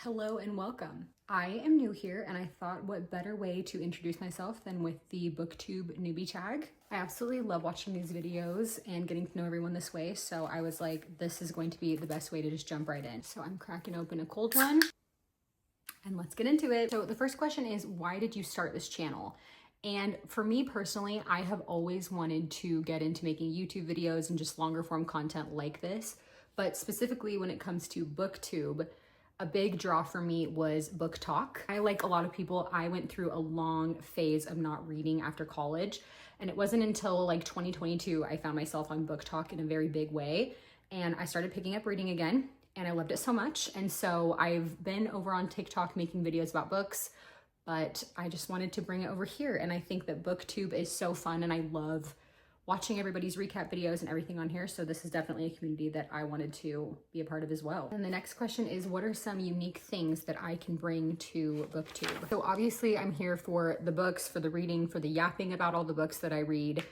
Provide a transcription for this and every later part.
Hello and welcome. I am new here and I thought what better way to introduce myself than with the booktube newbie tag. I absolutely love watching these videos and getting to know everyone this way, so I was like, this is going to be the best way to just jump right in. So I'm cracking open a cold one and let's get into it. So the first question is, why did you start this channel? And for me personally, I have always wanted to get into making YouTube videos and just longer form content like this. But specifically when it comes to booktube, a big draw for me was book talk. I, like a lot of people, I went through a long phase of not reading after college. And it wasn't until like 2022, I found myself on book talk in a very big way. And I started picking up reading again and I loved it so much. And so I've been over on TikTok making videos about books, but I just wanted to bring it over here. And I think that booktube is so fun and I love watching everybody's recap videos and everything on here. So this is definitely a community that I wanted to be a part of as well. And the next question is, what are some unique things that I can bring to booktube? So obviously I'm here for the books, for the reading, for the yapping about all the books that I read.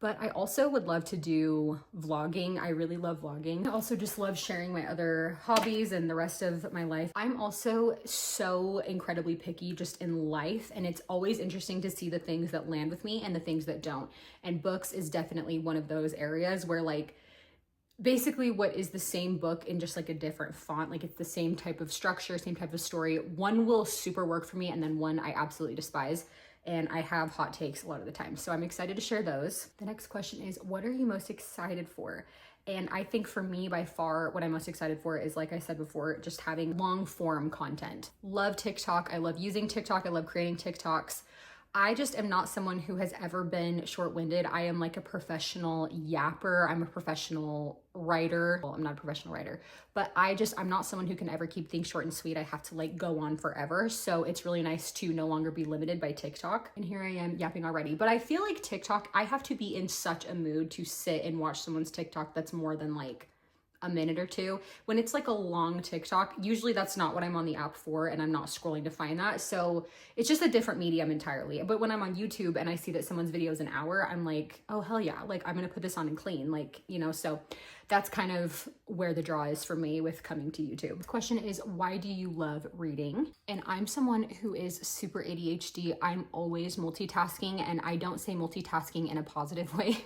But I also would love to do vlogging. I really love vlogging. I also just love sharing my other hobbies and the rest of my life. I'm also so incredibly picky just in life, and it's always interesting to see the things that land with me and the things that don't. And books is definitely one of those areas where like, basically what is the same book in just like a different font, like it's the same type of structure, same type of story. One will super work for me and then one I absolutely despise. And I have hot takes a lot of the time. So I'm excited to share those. The next question is, what are you most excited for? And I think for me, by far, what I'm most excited for is, like I said before, just having long form content. Love TikTok. I love using TikTok. I love creating TikToks. I just am not someone who has ever been short-winded. I am like a professional yapper. I'm a professional writer. Well, I'm not a professional writer, but I'm not someone who can ever keep things short and sweet. I have to like go on forever. So it's really nice to no longer be limited by TikTok. And here I am yapping already. But I feel like TikTok, I have to be in such a mood to sit and watch someone's TikTok that's more than like a minute or two. When it's like a long TikTok, usually that's not what I'm on the app for and I'm not scrolling to find that. So it's just a different medium entirely. But when I'm on YouTube and I see that someone's video is an hour, I'm like, oh hell yeah, like I'm gonna put this on and clean, like, you know, so that's kind of where the draw is for me with coming to YouTube. The question is, why do you love reading? And I'm someone who is super ADHD. I'm always multitasking, and I don't say multitasking in a positive way.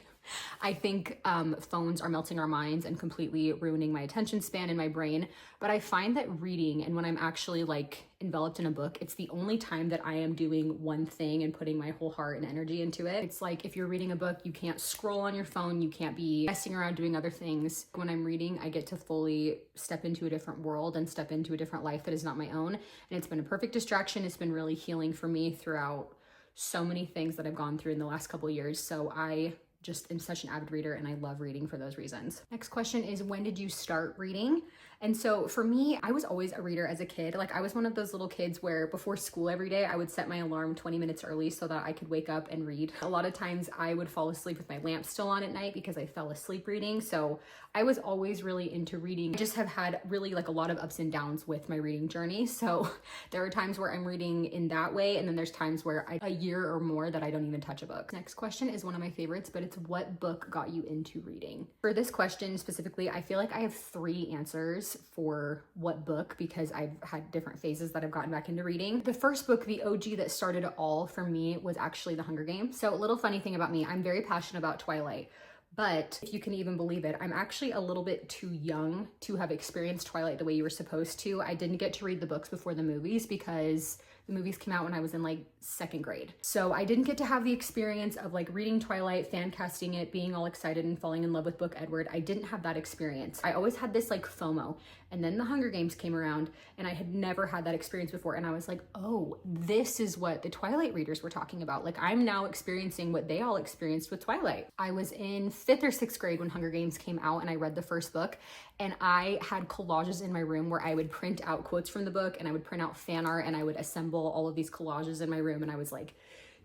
I think phones are melting our minds and completely ruining my attention span and my brain. But I find that reading, and when I'm actually like enveloped in a book, it's the only time that I am doing one thing and putting my whole heart and energy into it. It's like if you're reading a book, you can't scroll on your phone, you can't be messing around doing other things. When I'm reading, I get to fully step into a different world and step into a different life that is not my own. And it's been a perfect distraction. It's been really healing for me throughout so many things that I've gone through in the last couple of years. So I just am such an avid reader and I love reading for those reasons. Next question is, when did you start reading? And so for me, I was always a reader as a kid. Like I was one of those little kids where before school every day, I would set my alarm 20 minutes early so that I could wake up and read. A lot of times I would fall asleep with my lamp still on at night because I fell asleep reading. So I was always really into reading. I just have had really like a lot of ups and downs with my reading journey. So there are times where I'm reading in that way. And then there's times where a year or more that I don't even touch a book. Next question is one of my favorites, but it's, what book got you into reading? For this question specifically, I feel like I have 3 answers for what book, because I've had different phases that I've gotten back into reading. The first book, the OG that started it all for me, was actually The Hunger Games. So a little funny thing about me, I'm very passionate about Twilight. But if you can even believe it, I'm actually a little bit too young to have experienced Twilight the way you were supposed to. I didn't get to read the books before the movies because the movies came out when I was in like 2nd grade. So I didn't get to have the experience of like reading Twilight, fan casting it, being all excited and falling in love with Book Edward. I didn't have that experience. I always had this like FOMO. And then The Hunger Games came around and I had never had that experience before. And I was like, oh, this is what the Twilight readers were talking about. Like I'm now experiencing what they all experienced with Twilight. I was in 5th or 6th grade when Hunger Games came out and I read the first book, and I had collages in my room where I would print out quotes from the book and I would print out fan art and I would assemble all of these collages in my room, and I was like,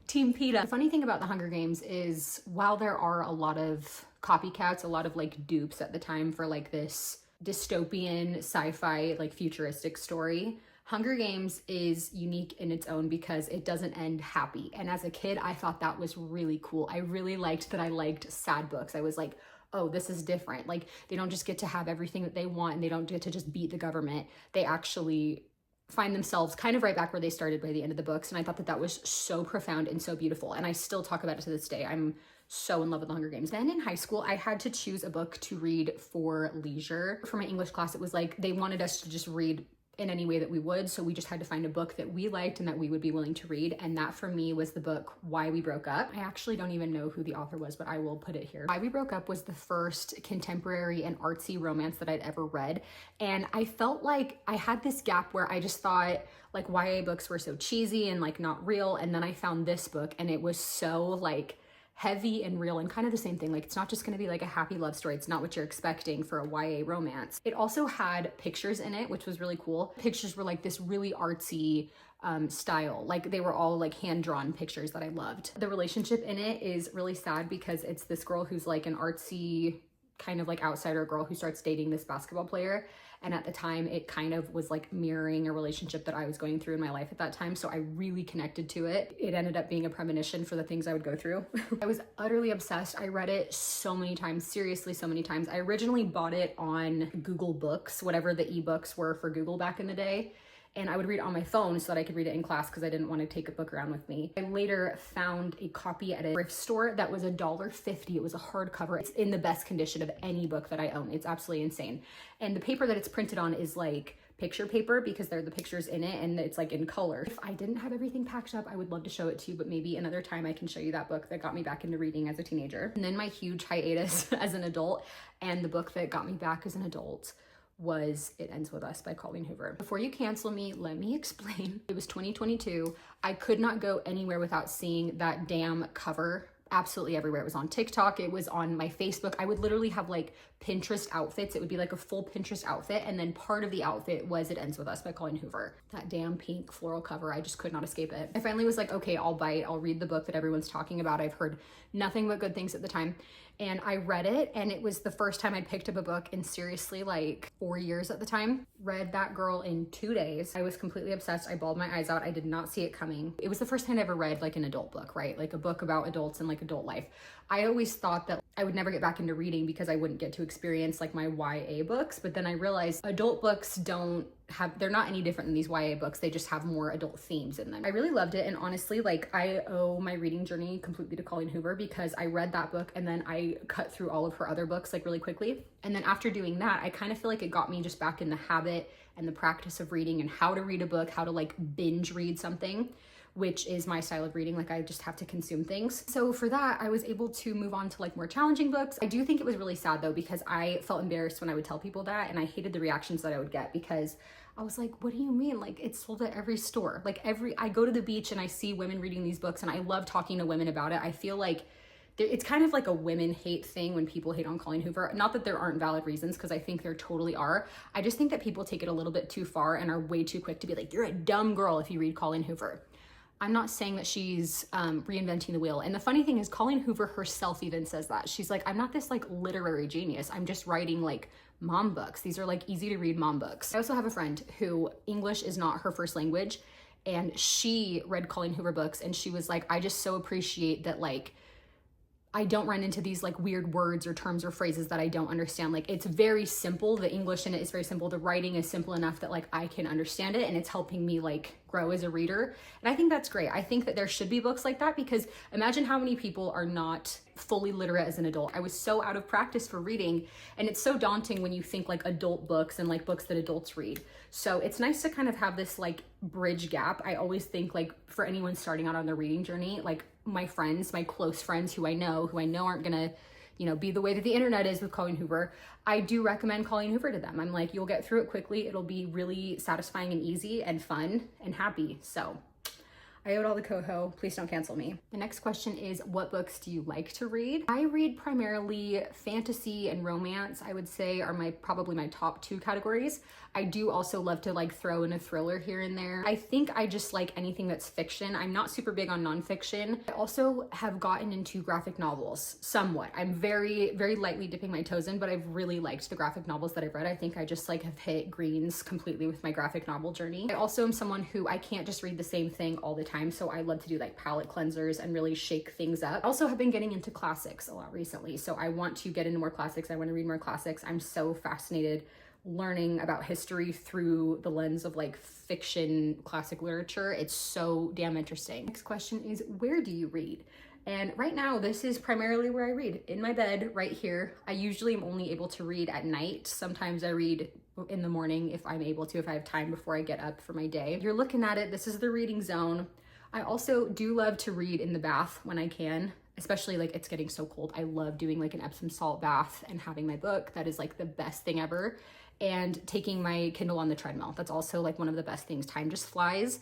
Team PETA. The funny thing about The Hunger Games is, while there are a lot of copycats, a lot of like dupes at the time for like this dystopian sci-fi like futuristic story, Hunger Games is unique in its own because it doesn't end happy. And as a kid, I thought that was really cool. I really liked that I liked sad books. I was like, oh, this is different. Like they don't just get to have everything that they want and they don't get to just beat the government. They actually find themselves kind of right back where they started by the end of the books. And I thought that that was so profound and so beautiful. And I still talk about it to this day. I'm so in love with the Hunger Games. Then in high school, I had to choose a book to read for leisure. For my English class, it was like they wanted us to just read in any way that we would. So we just had to find a book that we liked and that we would be willing to read. And that for me was the book Why We Broke Up. I actually don't even know who the author was, but I will put it here. Why We Broke Up was the first contemporary and artsy romance that I'd ever read. And I felt like I had this gap where I just thought like YA books were so cheesy and like not real. And then I found this book and it was so like heavy and real and kind of the same thing. Like it's not just going to be like a happy love story. It's not what you're expecting for a YA romance. It also had pictures in it, which was really cool. Pictures were like this really artsy style. Like they were all like hand-drawn pictures that I loved. The relationship in it is really sad because it's this girl who's like an artsy kind of like outsider girl who starts dating this basketball player. And at the time it kind of was like mirroring a relationship that I was going through in my life at that time. So I really connected to it. It ended up being a premonition for the things I would go through. I was utterly obsessed. I read it so many times, seriously, so many times. I originally bought it on Google Books, whatever the ebooks were for Google back in the day. And I would read it on my phone so that I could read it in class because I didn't want to take a book around with me. I later found a copy at a thrift store that was $1.50. It was a hardcover. It's in the best condition of any book that I own. It's absolutely insane. And the paper that it's printed on is like picture paper because there are the pictures in it and it's like in color. If I didn't have everything packed up, I would love to show it to you, but maybe another time I can show you that book that got me back into reading as a teenager. And then my huge hiatus as an adult and the book that got me back as an adult was It Ends With Us by Colleen Hoover. Before you cancel me, let me explain. It was 2022. I could not go anywhere without seeing that damn cover absolutely everywhere. It was on TikTok. It was on my Facebook. I would literally have like Pinterest outfits. It would be like a full Pinterest outfit. And then part of the outfit was It Ends With Us by Colleen Hoover. That damn pink floral cover. I just could not escape it. I finally was like, okay, I'll bite. I'll read the book that everyone's talking about. I've heard nothing but good things at the time. And I read it and it was the first time I'd picked up a book in seriously like 4 years at the time. Read that girl in 2 days. I was completely obsessed. I bawled my eyes out. I did not see it coming. It was the first time I ever read like an adult book, right? Like a book about adults and like adult life. I always thought that I would never get back into reading because I wouldn't get to experience like my YA books. But then I realized adult books they're not any different than these YA books. They just have more adult themes in them. I really loved it. And honestly, like I owe my reading journey completely to Colleen Hoover because I read that book and then I cut through all of her other books like really quickly. And then after doing that, I kind of feel like it got me just back in the habit and the practice of reading and how to read a book, how to like binge read something, which is my style of reading. Like I just have to consume things. So for that, I was able to move on to like more challenging books. I do think it was really sad though, because I felt embarrassed when I would tell people that and I hated the reactions that I would get because I was like, what do you mean? Like it's sold at every store. Like I go to the beach and I see women reading these books and I love talking to women about it. I feel like it's kind of like a women hate thing when people hate on Colleen Hoover. Not that there aren't valid reasons, because I think there totally are. I just think that people take it a little bit too far and are way too quick to be like, you're a dumb girl if you read Colleen Hoover. I'm not saying that she's reinventing the wheel. And the funny thing is Colleen Hoover herself even says that. She's like, I'm not this like literary genius. I'm just writing like mom books. These are like easy to read mom books. I also have a friend who English is not her first language. And she read Colleen Hoover books and she was like, I just so appreciate that like, I don't run into these like weird words or terms or phrases that I don't understand. Like it's very simple. The English in it is very simple. The writing is simple enough that like I can understand it and it's helping me like grow as a reader. And I think that's great. I think that there should be books like that because imagine how many people are not fully literate as an adult. I was so out of practice for reading and it's so daunting when you think like adult books and like books that adults read. So it's nice to kind of have this like bridge gap. I always think like for anyone starting out on their reading journey, like my friends, my close friends who I know aren't gonna, be the way that the internet is with Colleen Hoover, I do recommend Colleen Hoover to them. I'm like, you'll get through it quickly. It'll be really satisfying and easy and fun and happy. So I owe it all to Coho. Please don't cancel me. The next question is, what books do you like to read? I read primarily fantasy and romance, I would say are probably my top two categories. I do also love to like throw in a thriller here and there. I think I just like anything that's fiction. I'm not super big on nonfiction. I also have gotten into graphic novels somewhat. I'm very, very lightly dipping my toes in, but I've really liked the graphic novels that I've read. I think I just like have hit greens completely with my graphic novel journey. I also am someone who I can't just read the same thing all the time. So I love to do like palette cleansers and really shake things up. I also have been getting into classics a lot recently. So I want to get into more classics. I want to read more classics. I'm so fascinated learning about history through the lens of like fiction, classic literature. It's so damn interesting. Next question is, where do you read? And right now, this is primarily where I read, in my bed right here. I usually am only able to read at night. Sometimes I read in the morning if I'm able to, if I have time before I get up for my day. You're looking at it, this is the reading zone. I also do love to read in the bath when I can, especially like it's getting so cold. I love doing like an Epsom salt bath and having my book. That is like the best thing ever. And taking my Kindle on the treadmill. That's also like one of the best things. Time just flies.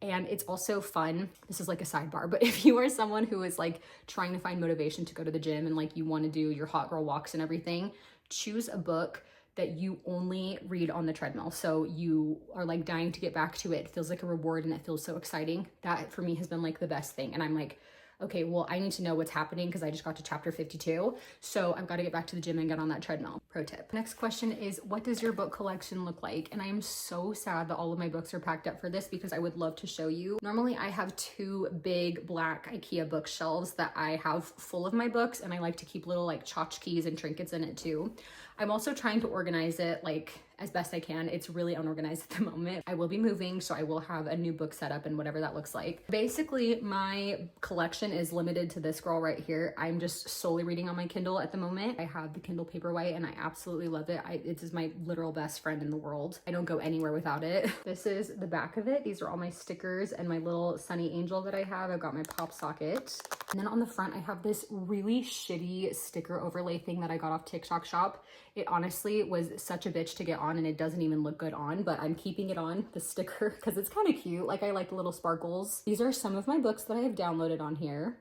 And it's also fun. This is like a sidebar, but if you are someone who is like trying to find motivation to go to the gym and like you want to do your hot girl walks and everything, choose a book that you only read on the treadmill. So you are like dying to get back to it. It feels like a reward and it feels so exciting. That for me has been like the best thing. And I'm like, okay, well, I need to know what's happening because I just got to chapter 52. So I've got to get back to the gym and get on that treadmill. Pro tip. Next question is, what does your book collection look like? And I am so sad that all of my books are packed up for this because I would love to show you. Normally I have 2 big black IKEA bookshelves that I have full of my books, and I like to keep little like tchotchkes and trinkets in it too. I'm also trying to organize it like as best I can. It's really unorganized at the moment. I will be moving, so I will have a new book set up and whatever that looks like. Basically, my collection is limited to this girl right here. I'm just solely reading on my Kindle at the moment. I have the Kindle Paperwhite and I absolutely love it. It is my literal best friend in the world. I don't go anywhere without it. This is the back of it. These are all my stickers and my little Sunny Angel that I have. I've got my pop socket. And then on the front, I have this really shitty sticker overlay thing that I got off TikTok Shop. It honestly was such a bitch to get on and it doesn't even look good on, but I'm keeping it on, the sticker, because it's kind of cute. Like I like the little sparkles. These are some of my books that I have downloaded on here.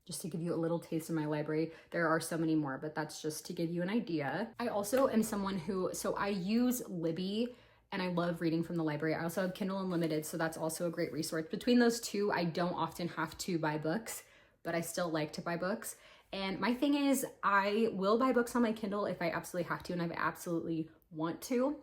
Just to give you a little taste of my library. There are so many more, but that's just to give you an idea. I also am someone who, so I use Libby and I love reading from the library. I also have Kindle Unlimited, so that's also a great resource. Between those two, I don't often have to buy books, but I still like to buy books. And my thing is, I will buy books on my Kindle if I absolutely have to and I absolutely want to.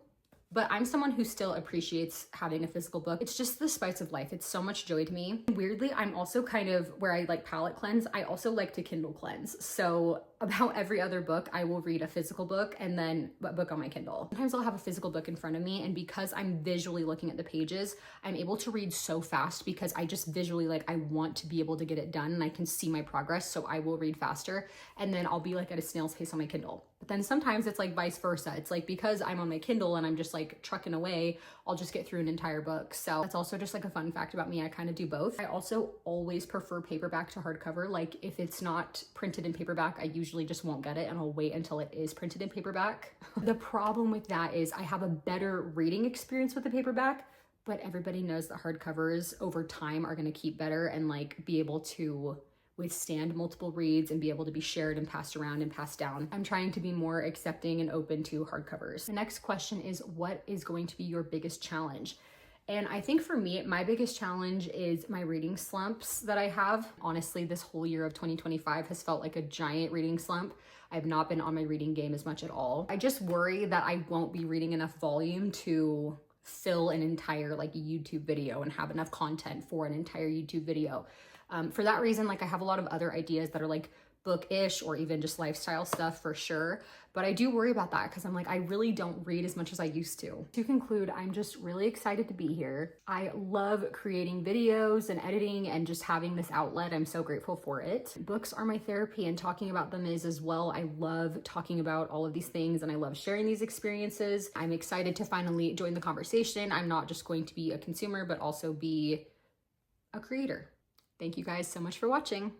But I'm someone who still appreciates having a physical book. It's just the spice of life. It's so much joy to me. Weirdly, I'm also kind of where I like palette cleanse. I also like to Kindle cleanse. So about every other book, I will read a physical book and then a book on my Kindle. Sometimes I'll have a physical book in front of me, and because I'm visually looking at the pages, I'm able to read so fast because I just visually like, I want to be able to get it done and I can see my progress. So I will read faster and then I'll be like at a snail's pace on my Kindle. But then sometimes it's like vice versa. It's like because I'm on my Kindle and I'm just like trucking away, I'll just get through an entire book. So that's also just like a fun fact about me. I kind of do both. I also always prefer paperback to hardcover. Like if it's not printed in paperback, I usually just won't get it and I'll wait until it is printed in paperback. The problem with that is I have a better reading experience with the paperback, but everybody knows that hardcovers over time are going to keep better and like be able to withstand multiple reads and be able to be shared and passed around and passed down. I'm trying to be more accepting and open to hardcovers. The next question is, what is going to be your biggest challenge? And I think for me, my biggest challenge is my reading slumps that I have. Honestly, this whole year of 2025 has felt like a giant reading slump. I've not been on my reading game as much at all. I just worry that I won't be reading enough volume to fill an entire like YouTube video and have enough content for an entire YouTube video. For that reason, like I have a lot of other ideas that are like book-ish or even just lifestyle stuff for sure. But I do worry about that because I'm like, I really don't read as much as I used to. To conclude, I'm just really excited to be here. I love creating videos and editing and just having this outlet. I'm so grateful for it. Books are my therapy and talking about them is as well. I love talking about all of these things and I love sharing these experiences. I'm excited to finally join the conversation. I'm not just going to be a consumer, but also be a creator. Thank you guys so much for watching.